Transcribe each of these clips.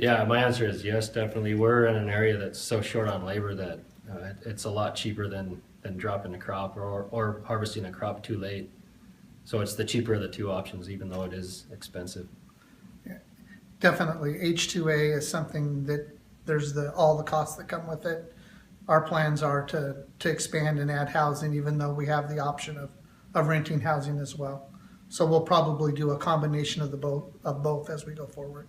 Yeah, my answer is yes, definitely. We're in an area that's so short on labor that it's a lot cheaper than dropping a crop or harvesting a crop too late. So it's the cheaper of the two options, even though it is expensive. Yeah, definitely. H2A is something that there's all the costs that come with it. Our plans are to expand and add housing, even though we have the option of renting housing as well. So we'll probably do a combination of both as we go forward.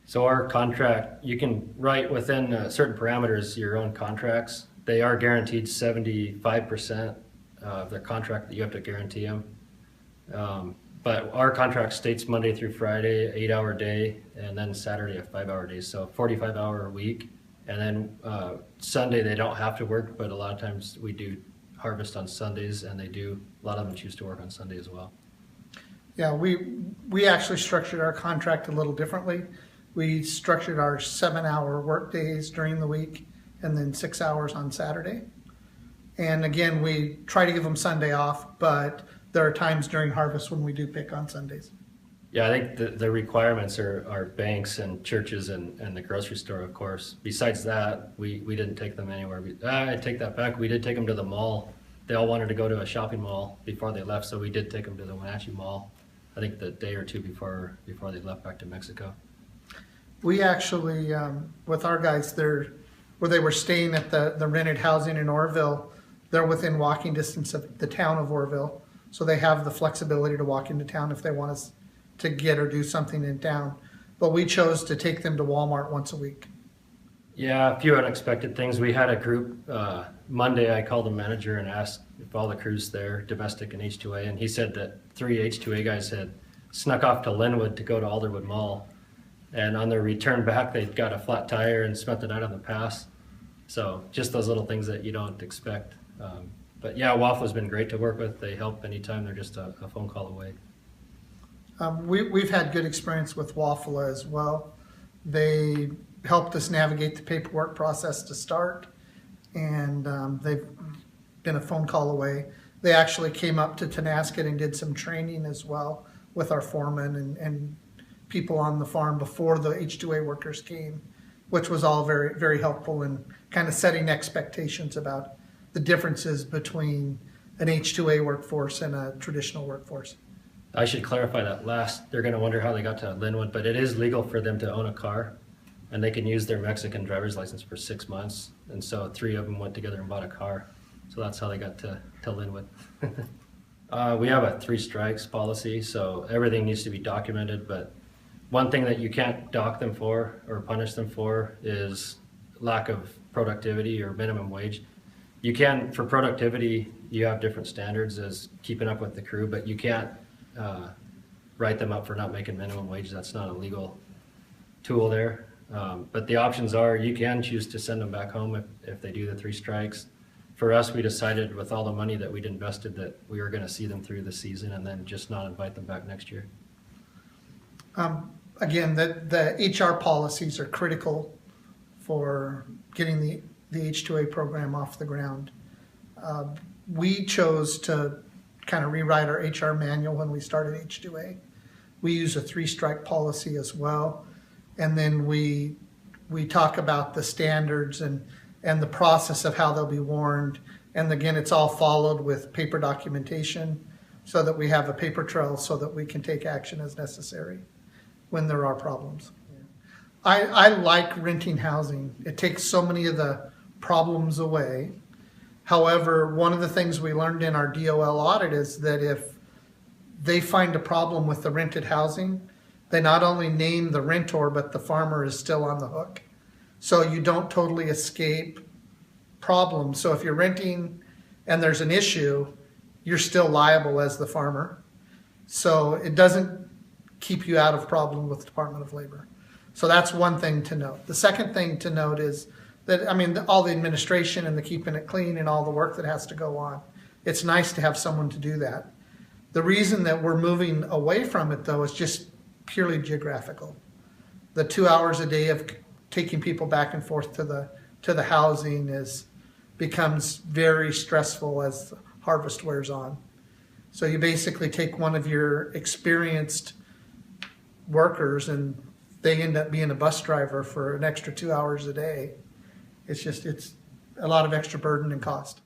So our contract, you can write within certain parameters your own contracts. They are guaranteed 75% of their contract that you have to guarantee them. But our contract states Monday through Friday, 8-hour day, and then Saturday a 5-hour day, so 45-hour a week. And then Sunday they don't have to work, but a lot of times we do harvest on Sundays, and a lot of them choose to work on Sunday as well. Yeah, we actually structured our contract a little differently. We structured our 7-hour work days during the week and then 6 hours on Saturday. And again, we try to give them Sunday off, but there are times during harvest when we do pick on Sundays. Yeah, I think the requirements are banks and churches and the grocery store, of course. Besides that, we didn't take them anywhere. I take that back. We did take them to the mall. They all wanted to go to a shopping mall before they left, so we did take them to the Wenatchee Mall, I think the day or two before they left back to Mexico. We actually, with our guys, where they were staying at the rented housing in Orville, they're within walking distance of the town of Orville. So they have the flexibility to walk into town if they want us to get or do something in town. But we chose to take them to Walmart once a week. Yeah, a few unexpected things. We had a group, Monday I called the manager and asked if all the crews there, domestic and H2A, and he said that 3 H2A guys had snuck off to Linwood to go to Alderwood Mall. And on their return back, they got a flat tire and spent the night on the pass. So just those little things that you don't expect. But yeah, Waffle's been great to work with. They help anytime. They're just a phone call away. We've had good experience with Waffle as well. They helped us navigate the paperwork process to start, and they've been a phone call away. They actually came up to Tonasket and did some training as well with our foreman and people on the farm before the H2A workers came, which was all very, very helpful in kind of setting expectations about the differences between an H2A workforce and a traditional workforce. I should clarify that last. They're going to wonder how they got to Linwood, but it is legal for them to own a car, and they can use their Mexican driver's license for 6 months. And so 3 of them went together and bought a car. So that's how they got to Linwood. We have a 3 strikes policy, so everything needs to be documented, but one thing that you can't dock them for or punish them for is lack of productivity or minimum wage. You can, for productivity, you have different standards as keeping up with the crew, but you can't write them up for not making minimum wage. That's not a legal tool there. But the options are you can choose to send them back home if they do the 3 strikes. For us, we decided with all the money that we'd invested that we were going to see them through the season and then just not invite them back next year. Again, the HR policies are critical for getting the H2A program off the ground. We chose to kind of rewrite our HR manual when we started H2A. We use a 3-strike policy as well. And then we talk about the standards and the process of how they'll be warned. And again, it's all followed with paper documentation so that we have a paper trail so that we can take action as necessary when there are problems. I like renting housing. It takes so many of the problems away. However, one of the things we learned in our DOL audit is that if they find a problem with the rented housing, they not only name the rentor, but the farmer is still on the hook. So you don't totally escape problems. So if you're renting and there's an issue, you're still liable as the farmer. So it doesn't keep you out of problem with the Department of Labor. So that's one thing to note. The second thing to note is that, I mean, all the administration and the keeping it clean and all the work that has to go on, it's nice to have someone to do that. The reason that we're moving away from it, though, is just purely geographical. The 2 hours a day of taking people back and forth to the housing becomes very stressful as harvest wears on. So you basically take one of your experienced workers and they end up being a bus driver for an extra 2 hours a day, it's a lot of extra burden and cost.